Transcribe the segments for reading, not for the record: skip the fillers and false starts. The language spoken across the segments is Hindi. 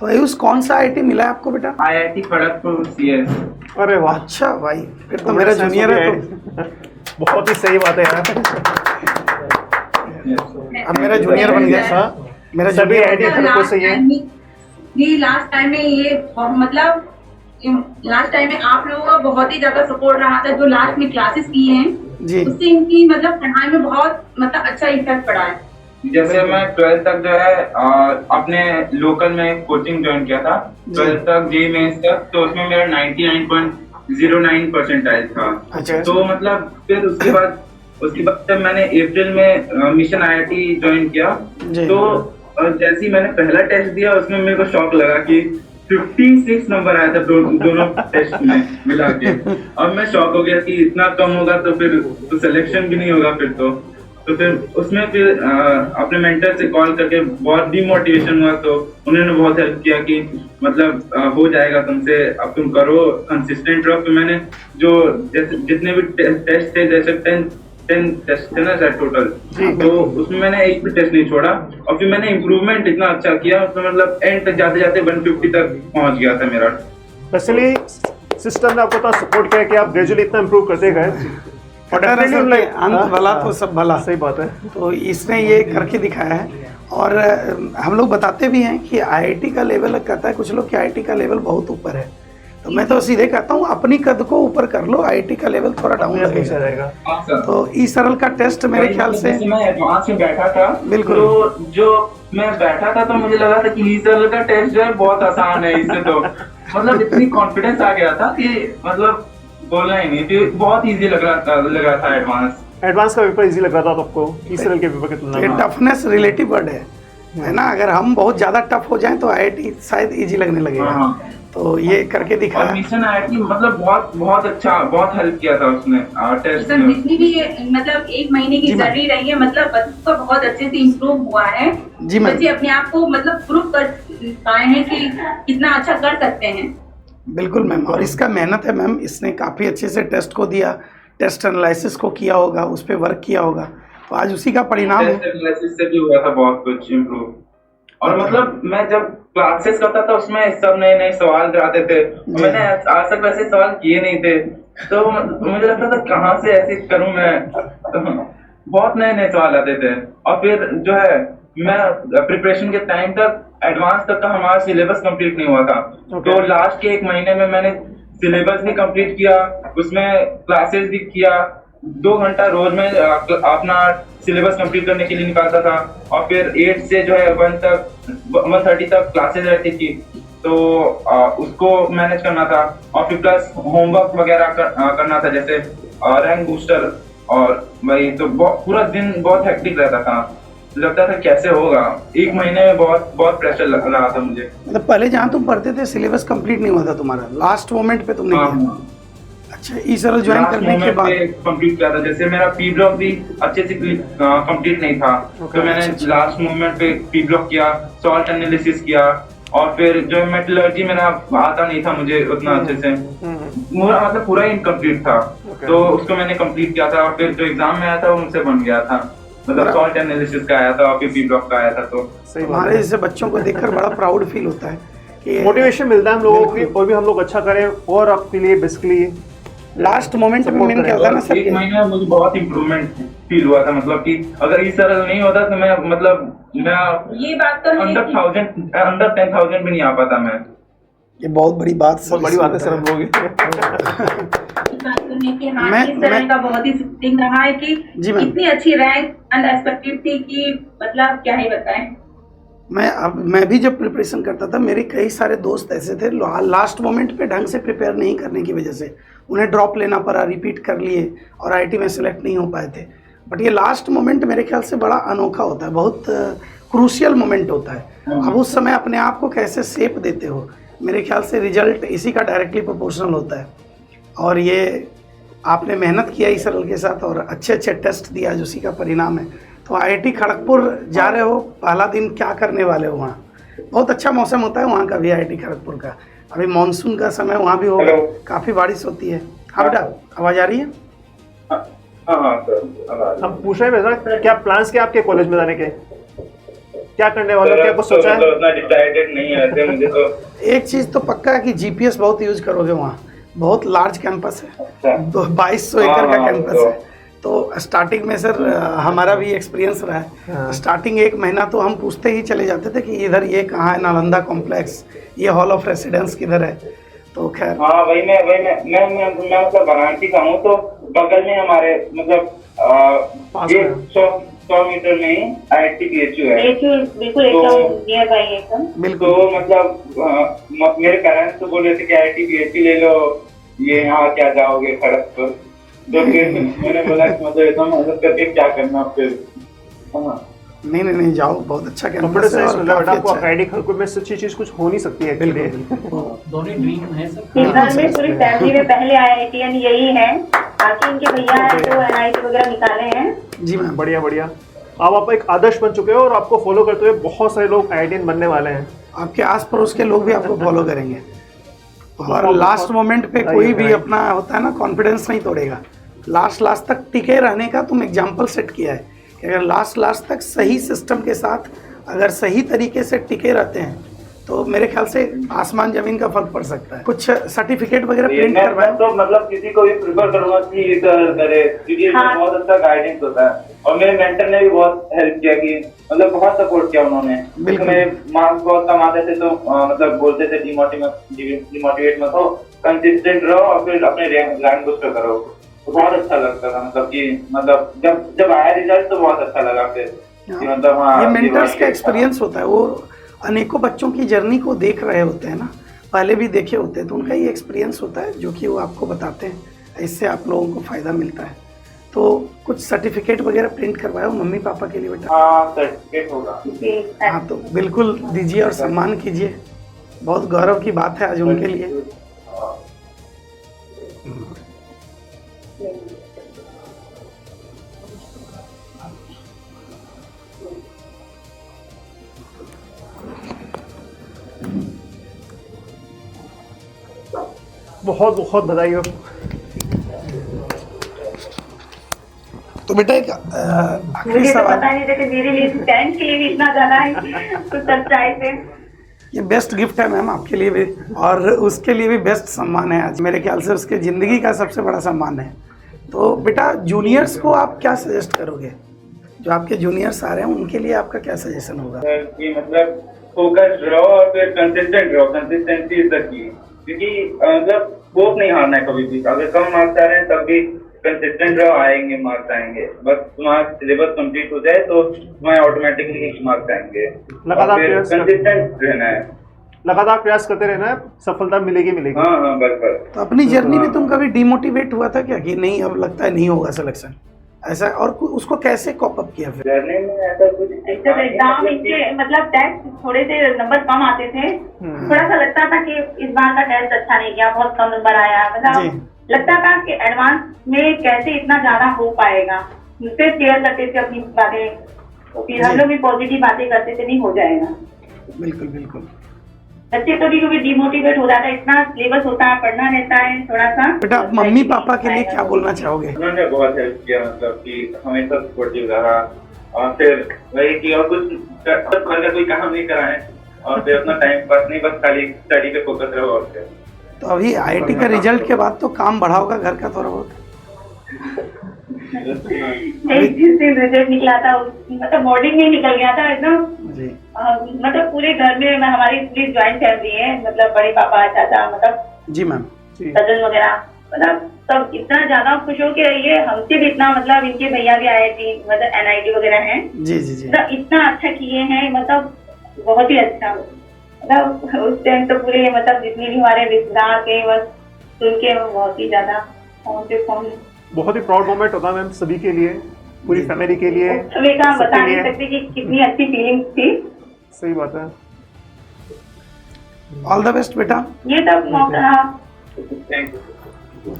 तो आयुष कौन सा आईआईटी मिला है आपको बेटा? IIT Kharagpur CS. अरे वाह, अच्छा भाई, फिर तो मेरा जूनियर है तो बहुत ही सही बात है यार। अब मेरा जूनियर बन गया। मेरा सभी आईआईटी जूनियर खड़गपुर से ही है। जी लास्ट टाइम में ये मतलब लास्ट टाइम में आप लोगों का बहुत ही ज्यादा सपोर्ट रहा था, जो लास्ट में क्लासेस किए हैं जी। उससे इनकी मतलब पढ़ाई में बहुत मतलब अच्छा इफेक्ट पड़ा है। जैसे मैं 12th तक जो है अपने लोकल में कोचिंग ज्वाइन किया था, 12th तक जेईई मेंस तक, तो उसमें मेरा 99.09 परसेंटाइल था। अच्छा। तो मतलब फिर उसके बाद जब मैंने अप्रैल में मिशन आईआईटी ज्वाइन किया, जी। तो जैसे ही मैंने पहला टेस्ट दिया उसमें मेरे को शौक लगा कि 56 नंबर आया था दोनों टेस्ट में मिला के। अब मैं शॉक हो गया कि इतना कम होगा तो फिर तो सिलेक्शन भी नहीं होगा फिर तो फिर उसमें फिर अपने मेंटर से कॉल करके बहुत डिमोटिवेशन हुआ, तो उन्होंने बहुत हेल्प किया कि मतलब हो जाएगा तुमसे, अब तुम करो, कंसिस्टेंट रहो। फिर मैंने जो जैसे जितने भी टेस्ट थे, जैसे 10 टेस्ट थे ना सर टोटल, तो उसमें मैंने एक भी टेस्ट नहीं छोड़ा। और फिर मैंने इम्प्रूवमेंट इतना अच्छा किया, उसमें मतलब एंड तक जाते जाते 150 तक पहुंच गया था मेरा। वैसे सिस्टम ने आपको इतना सपोर्ट किया कि आप ग्रेजुअली इतना इम्प्रूव करते गए। और अंत भला तो सब भला। सही बात है। तो इसने ये करके दिखाया है। और हम लोग बताते भी हैं कि आईआईटी का लेवल कहता है कुछ लोग कि आईआईटी का लेवल बहुत ऊपर है, तो मैं तो सीधे कहता हूँ अपनी कद को ऊपर कर लो, आईआईटी का लेवल थोड़ा डाउन लगेगा। तो ई सरल का टेस्ट मेरे ख्याल से मैं एडवांस में बैठा था, बिल्कुल, तो जो मैं बैठा था तो मुझे लगा था कि ई सरल का टेस्ट जो है बहुत आसान है, इससे तो मतलब इतनी कॉन्फिडेंस आ गया था कि मतलब बोलना ही नहीं, तो बहुत इजी लग रहा था एडवांस का पेपर इजी लग रहा था आपको ई सरल के पेपर की तुलना में? टफनेस रिलेटिव वर्ड है ना, अगर हम बहुत ज्यादा टफ हो जाएं तो आईआईटी शायद इजी लगने लगेगा। तो ये करके दिखा। और मिशन आईआईटी मतलब बहुत अच्छा, बहुत हेल्प किया था उसने टेस्ट सर में। जितनी भी मतलब 1 महीने की जर्नी रही है, मतलब बच्चों का बहुत अच्छे से इम्प्रूव हुआ है। जी मैम। बच्चे अपने आप को मतलब प्रूव कर पाए हैं कि कितना अच्छा कर सकते हैं। बिल्कुल मैम, और इसका मेहनत है मैम, इसने काफ़ी अच्छे से टेस्ट को दिया, टेस्ट एनालिसिस को किया होगा, उस पर वर्क किया होगा, तो आज उसी का परिणाम है। टेस्ट एनालिसिस से भी हुआ था बहुत कुछ इम्प्रूव। और मतलब मैं जब क्लासेस करता था उसमें सब नए नए सवाल आते थे, मैंने आज तक वैसे सवाल किए नहीं थे, तो मुझे लगता था कहाँ से ऐसे करूँ मैं, तो बहुत नए नए सवाल आते थे। और फिर जो है मैं प्रिपरेशन के टाइम तक एडवांस तक का हमारा सिलेबस कंप्लीट नहीं हुआ था, तो लास्ट के 1 महीने में मैंने सिलेबस भी कंप्लीट किया, उसमें क्लासेस भी किया, 2 घंटा रोज में अपना सिलेबस कंप्लीट करने के लिए निकालता था। और फिर 8 से जो है 1:30 तक क्लासेस रहती थी, तो उसको मैनेज करना था। और फिर प्लस होमवर्क वगैरह करना था, जैसे रैंक बूस्टर, और वही तो पूरा दिन बहुत हेक्टिक रहता था, लगता था कैसे होगा। 1 महीने में बहुत प्रेशर लग रहा था मुझे। मतलब पहले जहाँ तुम पढ़ते थे सिलेबस कंप्लीट नहीं हुआ था तुम्हारा, लास्ट मोमेंट पे तुमने किया? अच्छा, ई सरल ज्वाइन करने के बाद कंप्लीट किया था। जैसे मेरा पी ब्लॉक भी अच्छे से कंप्लीट नहीं था, तो मैंने लास्ट मोमेंट पे पी ब्लॉक किया, सॉल्ट एनालिसिस किया। और फिर जो मेटलर्जी मेरा आता नहीं था मुझे उतना अच्छे से, मतलब पूरा इनकम्प्लीट था, तो उसको मैंने कंप्लीट किया था। और फिर जो एग्जाम में आया था वो मुझसे बन गया था, मतलब सॉल्ट एनालिसिस का आया था और फिर पी ब्लॉक का आया था। तो हमारे जैसे बच्चों को देखकर बड़ा प्राउड फील होता है कि मोटिवेशन मिलता है हम लोगों की, और भी हम लोग अच्छा करें और आपके लिए बेसिकली लास्ट मोमेंट में मैंने क्या होता ना सर, 1 महीने में मुझे बहुत इम्प्रूवमेंट फील हुआ था। मतलब कि अगर ई सरल नहीं होता तो मैं मतलब ये बात तो अंडर 10,000 भी नहीं आ पाता मैं। ये बहुत बड़ी बात बहुत बड़ी बात है सर हम लोग मैं का बहुत ही फिटिंग रहा है कि इतनी अच्छी रैंक अनएक्सपेक्टेड थी कि मतलब क्या ही बताएं। मैं भी जब प्रिपरेशन करता था, मेरे कई सारे दोस्त ऐसे थे लास्ट मोमेंट पे ढंग से प्रिपेयर नहीं करने की वजह से उन्हें ड्रॉप लेना पड़ा, रिपीट कर लिए और आईआईटी में सेलेक्ट नहीं हो पाए थे। बट ये लास्ट मोमेंट मेरे ख्याल से बड़ा अनोखा होता है, बहुत क्रूशियल मोमेंट होता है। अब उस समय अपने आप को कैसे शेप देते हो, मेरे ख्याल से रिजल्ट इसी का डायरेक्टली प्रोपोर्शनल होता है। और ये आपने मेहनत किया इस सरल के साथ और अच्छे अच्छे टेस्ट दिया, जो उसी का परिणाम है। तो आईआईटी खड़गपुर जा रहे हो, पहला दिन क्या करने वाले हो वहाँ? बहुत अच्छा मौसम होता है वहाँ का भी, आईआईटी खड़गपुर का। अभी मानसून का समय वहाँ भी होगा, काफ़ी बारिश होती है। हाँ बेटा, आवाज़ आ रही है? हम पूछ रहे हैं क्या प्लान्स क्या आपके कॉलेज में जाने के, क्या करने वाले हो, क्या कुछ सोचा है? मतलब उतना डिसाइडेड नहीं है वैसे मुझे तो। एक चीज़ तो पक्का है कि जीपीएस बहुत यूज करोगे वहाँ, बहुत लार्ज कैंपस है, अच्छा 2200 एकड़ का हाँ, कैंपस है। तो स्टार्टिंग में सर हमारा भी एक्सपीरियंस रहा है। स्टार्टिंग 1 महीना तो हम पूछते ही चले जाते थे कि इधर ये कहाँ है, नालंदा कॉम्प्लेक्स, ये हॉल ऑफ रेसिडेंस किधर है। तो खैर हाँ वही मैं मतलब वाराणसी का हूँ, तो बगल में हमारे मतलब ये 100 मीटर में ही IIT-BHU है। बिल्कुल एकदम नियर बाई एकदम। बिल्कुल तो मतलब मेरे पेरेंट्स तो बोल रहे थे कि IIT-BHU ले लो, ये यहाँ क्या जाओगे खड़गपुर। तो फिर मैंने बोला कि मतलब इतना मेहनत करके क्या करना फिर। हाँ नहीं जाओ, बहुत अच्छा कंप्यूटर कैंपस है साइंस और मतलब काफी आपको अच्छा है। IIT खड़गपुर में सच्ची चीज कुछ हो नहीं सकती है एक्चुअली। दोनों ड्रीम है सब। फिलहाल में पूरी फैमिली में पहले IITian यही है, बाकी इनके भैया हैं तो NIT वगैरह निकाले हैं। जी मैम। बढ़िया बढ़िया। अब आप एक आदर्श बन चुके हो और आपको फॉलो करते हुए बहुत सारे लोग IITian बनने वाले हैं। आपके आस पड़ोस के लोग भी आपको फॉलो करेंगे और लास्ट मोमेंट पे कोई भी अपना होता है ना कॉन्फिडेंस नहीं तोड़ेगा। लास्ट तक टिके रहने का तुम एग्जाम्पल सेट किया है कि अगर लास्ट तक सही सिस्टम के साथ अगर सही तरीके से टिके रहते हैं तो मेरे ख्याल से आसमान जमीन का फर्क पड़ सकता है। कुछ सर्टिफिकेट वगैरह प्रिंट मैं करवाए तो मतलब किसी को भी प्रिफर करूंगा कि ये करे, क्योंकि इसमें हाँ। बहुत अच्छा गाइडेंस होता है। और मेरे मेंटर ने भी बहुत हेल्प किया कि मतलब बहुत सपोर्ट किया उन्होंने। बिल्कुल। मेरे मार्क्स बहुत कम आते थे तो मतलब बोलते थे डिमोटिवेट मत हो, कंसिस्टेंट रहो और फिर अपने रैंक बूस्टर करो। तो बहुत अच्छा लगता था, मतलब कि मतलब जब आया रिजल्ट तो बहुत अच्छा लगा फिर कि मतलब हाँ ये मेंटर्स का एक्सपीरियंस होता है, वो अनेकों बच्चों की जर्नी को देख रहे होते हैं ना, पहले भी देखे होते हैं, तो उनका ये एक्सपीरियंस होता है जो कि वो आपको बताते हैं। इससे आप लोगों को फ़ायदा मिलता है। तो कुछ सर्टिफिकेट वगैरह प्रिंट करवाओ मम्मी पापा के लिए बेटा। हाँ सर्टिफिकेट होगा। हाँ तो बिल्कुल दीजिए और सम्मान कीजिए, बहुत गौरव की बात है आज उनके लिए। बहुत बहुत बधाई हो। तो बेटा एक मुझे आखिरी तो सवाल, पता नहीं था कि मेरे लिए स्टैंड के लिए भी इतना ज्यादा है कुछ सरप्राइज है। ये बेस्ट गिफ्ट है मैम आपके लिए भी और उसके लिए भी बेस्ट सम्मान है आज, मेरे ख्याल से उसके ज़िंदगी का सबसे बड़ा सम्मान है। तो बेटा जूनियर्स को आप क्या सजेस्ट करोगे, जो आपके जूनियर्स आ रहे हैं उनके लिए आपका क्या सजेशन होगा? कि मतलब फोकस रहो और फिर कंसिस्टेंट रहो, कंसिस्टेंसी इज द की। क्योंकि मतलब होप नहीं हारना है कभी भी। अगर कम मार्क्स आ रहे हैं तब भी कंसिस्टेंट रहो, आएंगे मार्क्स आएंगे। बस तुम्हारा सिलेबस कंप्लीट हो जाए तो तुम्हारे ऑटोमेटिकली मार्क्स आएंगे। लगातार और फिर प्रयास कर- कंसिस्टेंट रहना है। लगातार प्रयास करते रहना है, सफलता मिलेगी मिलेगी। हाँ बस। तो अपनी जर्नी में तुम कभी डिमोटिवेट हुआ था क्या कि नहीं अब लगता है नहीं होगा सिलेक्शन ऐसा, और उसको कैसे कॉप अप किया फिर? जर्नी में ऐसा कुछ जब एग्जाम इनके मतलब टेस्ट थोड़े से नंबर कम आते थे, थोड़ा सा लगता था कि इस बार का टेस्ट अच्छा नहीं गया, बहुत कम नंबर आया, मतलब लगता था कि एडवांस में कैसे इतना ज्यादा हो पाएगा। फिर शेयर करते थे अपनी बातें, तो फिर हम लोग भी पॉजिटिव बातें करते थे, नहीं हो जाएगा। बिल्कुल बिल्कुल। बच्चे कभी कभी डिमोटिवेट हो जाता है, इतना सिलेबस होता है, पढ़ना रहता है थोड़ा सा। बेटा आप मम्मी पापा के लिए क्या बोलना चाहोगे? उन्होंने बहुत हेल्प किया, मतलब कि हमेशा सपोर्टिव रहा। और फिर वही कि और कुछ कोई काम नहीं कराए और फिर अपना टाइम पास नहीं, बस खाली स्टडी पे फोकस रहो। और फिर तो अभी IIT का रिजल्ट के बाद तो काम बढ़ा होगा घर का थोड़ा बहुत? जिस दिन रिजल्ट निकला था मतलब मॉर्निंग में निकल गया था एकदम। जी मतलब पूरे घर में हमारी पूरी ज्वाइंट फैमिली है, मतलब बड़े पापा चाचा मतलब जी मैम। कजन वगैरह, मतलब सब इतना ज्यादा खुश हो के ये हमसे भी इतना, मतलब इनके भैया भी IIT मतलब NIT वगैरह हैं, जी जी जी। मतलब इतना अच्छा किए हैं, मतलब बहुत ही अच्छा। मतलब उस टाइम तो पूरे मतलब जितने भी हमारे रिश्तेदार थे बस सुन के बहुत ही ज्यादा फोन पे फोन। बहुत ही प्राउड मोमेंट होता है मैम सभी के लिए, पूरी फैमिली के लिए, सभी का सबके बता नहीं लिए। सकते कि कितनी अच्छी फीलिंग थी। सही बात है। ऑल द बेस्ट बेटा। ये सब मौका थैंक यू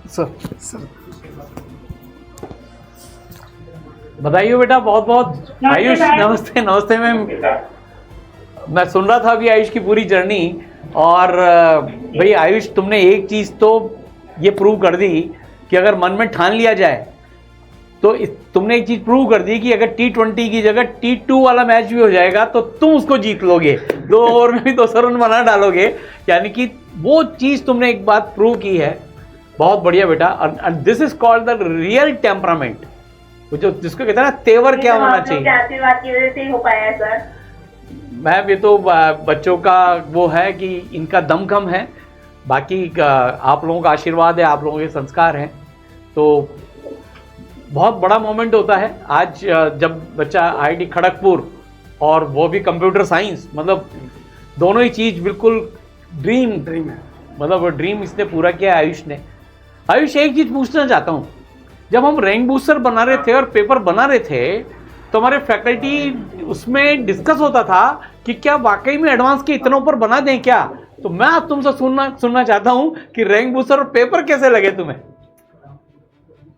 सर। सर बधाई हो बेटा, बहुत बहुत। नमस्ते आयुष भाई। नमस्ते। नमस्ते मैम। मैं सुन रहा था अभी आयुष की पूरी जर्नी, और भाई आयुष तुमने एक चीज़ तो ये प्रूव कर दी कि अगर मन में ठान लिया जाए तो तुमने एक चीज प्रूव कर दी कि अगर T20 की जगह T2 वाला मैच भी हो जाएगा तो तुम उसको जीत लोगे, 2 ओवर में भी 200 रन बना डालोगे। यानी कि वो चीज तुमने एक बात प्रूव की है। बहुत बढ़िया बेटा। And this is called the real temperament, जो जिसको कहते हैं ना तेवर क्या होना चाहिए। आशीर्वाद की वजह से ही हो पाया है सर। मैम ये तो बच्चों का वो है कि इनका दमखम है, बाकी आप लोगों का आशीर्वाद है, आप लोगों के संस्कार हैं। तो बहुत बड़ा मोमेंट होता है आज जब बच्चा IIT खड़गपुर और वो भी कंप्यूटर साइंस, मतलब दोनों ही चीज़ बिल्कुल ड्रीम है। मतलब वो ड्रीम इसने पूरा किया है आयुष ने। आयुष एक चीज़ पूछना चाहता हूँ, जब हम रैंक बूस्टर बना रहे थे और पेपर बना रहे थे तो हमारे फैकल्टी उसमें डिस्कस होता था कि क्या वाकई में एडवांस के इतना ऊपर बना दें क्या। तो मैं आप तुमसे सुनना चाहता हूँ कि रैंक बूस्टर और पेपर कैसे लगे तुम्हें।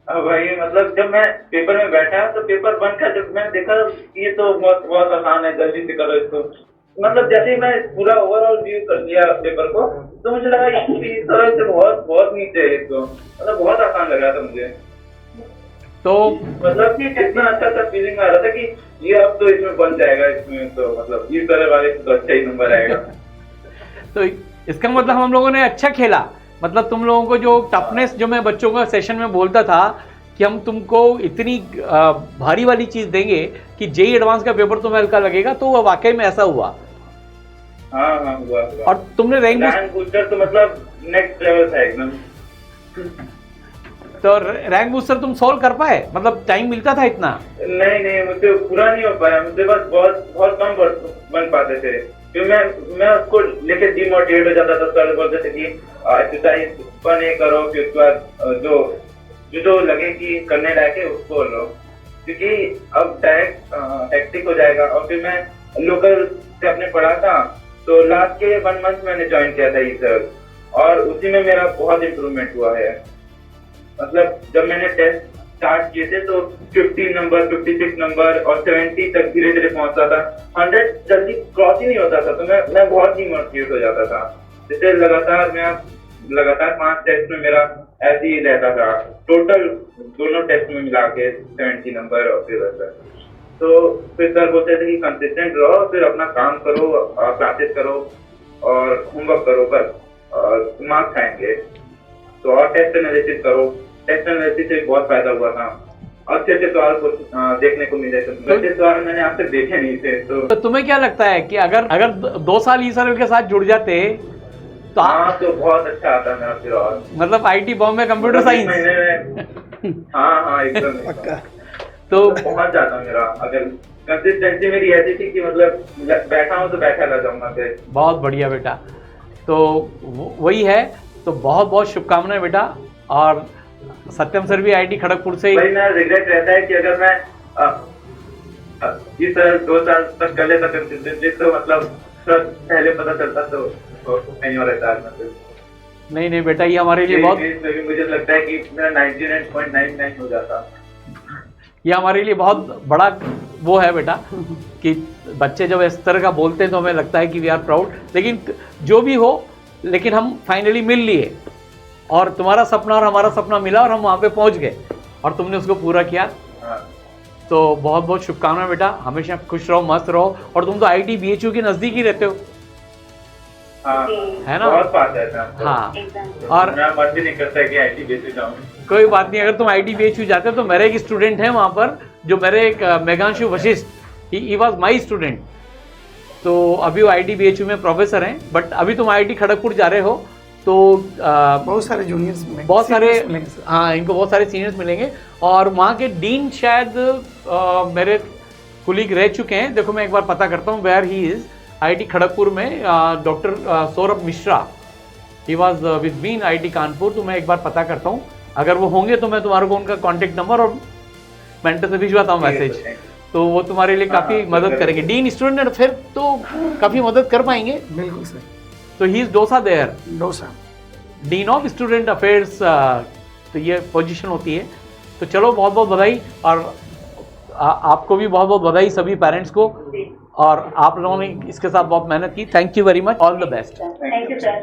भाई मतलब जब मैं पेपर में बैठा तो पेपर बन कर जब मैं देखा ये तो बहुत बहुत आसान है, जल्दी से करो इसको। मतलब जैसे ही मैं पूरा ओवरऑल व्यू कर लिया पेपर को तो मुझे लगा ये तो बहुत बहुत नीचे है इसको, मतलब बहुत आसान लग रहा था मुझे। तो मतलब कि इतना अच्छा सा फीलिंग आ रहा था कि ये अब तो इसमें बन जाएगा, इसमें तो मतलब ये तरह वाले तो अच्छा ही नंबर आएगा। तो इसका मतलब हम लोगों ने अच्छा खेला। मतलब तुम लोगों को जो टफनेस जो मैं बच्चों का सेशन में बोलता था कि हम तुमको इतनी भारी वाली चीज़ देंगे कि जेई एडवांस का पेपर तुम्हें हल्का लगेगा, तो वो वाकई में ऐसा हुआ। हाँ हुआ। और तुमने रैंक बूस्टर तो मतलब नेक्स्ट लेवल था एकदम। तो रैंक बूस्टर तुम सॉल्व कर पाए, मतलब टाइम मिलता था इतना? नहीं मुझसे पूरा नहीं हो पाया, मुझसे बस बहुत कम बन पाते थे क्योंकि मैं उसको लेके डिमोटिवेट हो जाता था। सर बोलते थे कि एक्सरसाइज नहीं करो, फिर उसके बाद जो लगे कि करने लायक है उसको लो, क्योंकि अब डायरेक्ट हेक्टिक हो जाएगा। और फिर मैं लोकल से अपने पढ़ा था तो लास्ट के 1 मंथ मैंने ज्वाइन किया था ये सर, और उसी में मेरा बहुत इम्प्रूवमेंट हुआ है। मतलब जब मैंने टेस्ट स्टार्ट किए थे तो 50 नंबर, 56 नंबर और 70 तक धीरे धीरे पहुंचता था। 100 जल्दी क्रॉस ही नहीं होता था, तो मैं बहुत डिमोटिवेट हो जाता था। जैसे लगातार 5 टेस्ट में मेरा ऐसे ही रहता था, टोटल दोनों टेस्ट में मिला के 70 नंबर और फिर वैसा। तो फिर सर बोलते थे कि कंसिस्टेंट रहो, फिर अपना काम करो, क्लासेस करो और होमवर्क करो, बस मार्क्स आएंगे। तो और टेस्ट एनालिसिस करो, टेस्ट एनालिसिस से बहुत फायदा हुआ था। अच्छे सवाल को देखने को मिले थे, वैसे सवाल मैंने आज तक देखे नहीं थे। तो तुम्हें क्या लगता है कि अगर 2 साल ईसर के साथ जुड़ जाते तो तो बहुत अच्छा आता मेरा फिर। और मतलब IIT बॉम्बे कंप्यूटर साइंस हाँ एकदम तो पहुंच जाता मेरा, अगर कंसिस्टेंसी मेरी ऐसी थी कि मतलब बैठा हूँ तो बैठा रह जाऊंगा फिर। बहुत बढ़िया बेटा। तो वही है, तो बहुत बहुत शुभकामनाएं बेटा। और सत्यम सर भी IIT खड़गपुर से भाई मेरा रिग्रेट रहता है कि अगर मैं इस 2 साल तक कर लेता कंसिस्टेंसी तो मतलब पहले पता चलता तो नहीं हो रहता है। नहीं बेटा, ये हमारे लिए बहुत, मुझे लगता है कि मेरा 99.99 हो जाता। ये हमारे लिए बहुत बड़ा वो है बेटा कि बच्चे जब इस तरह का बोलते हैं तो हमें लगता है कि वी आर प्राउड। लेकिन जो भी हो, लेकिन हम फाइनली मिल लिए और तुम्हारा सपना और हमारा सपना मिला और हम वहाँ पे पहुँच गए और तुमने उसको पूरा किया। तो बहुत बहुत शुभकामनाएं बेटा, हमेशा खुश रहो, मस्त रहो। और तुम तो IIT BHU के नज़दीक ही रहते हो, है ना? बहुत पास है। हाँ, और मेरा मन भी नहीं करता है कि IIT BHU जाऊं। कोई बात नहीं, अगर तुम IIT BHU जाते हो तो मेरे एक स्टूडेंट है वहाँ पर, जो मेरे एक Meghanshu Vashishtha, he was my student. तो अभी वो IIT BHU में प्रोफेसर हैं, बट अभी तुम IIT खड़गपुर जा रहे हो तो बहुत सारे जूनियर्स मिलेंगे, बहुत सारे, हाँ इनको बहुत सारे सीनियर्स मिलेंगे। और वहाँ के डीन शायद मेरे कुलीग रह चुके हैं। देखो मैं एक बार पता करता हूँ where he is. IIT Kharagpur में doctor Saurabh Mishra, he was with me in IIT Kanpur. तो मैं एक बार पता करता हूँ, अगर वो होंगे तो मैं तुम्हारे को उनका कॉन्टेक्ट नंबर और मेंटर से भिजवाता हूँ मैसेज, तो वो तुम्हारे लिए काफ़ी मदद करेंगे। डीन स्टूडेंट फिर तो काफ़ी मदद कर पाएंगे। बिल्कुल सर। तो he is DOSA there, DOSA dean of student affairs, तो ये पोजीशन होती है। तो चलो बहुत बहुत बधाई, और आपको भी बहुत बहुत बधाई, सभी पेरेंट्स को। और आप लोगों ने इसके साथ बहुत मेहनत की। Thank you very much, all the best. Thank you sir.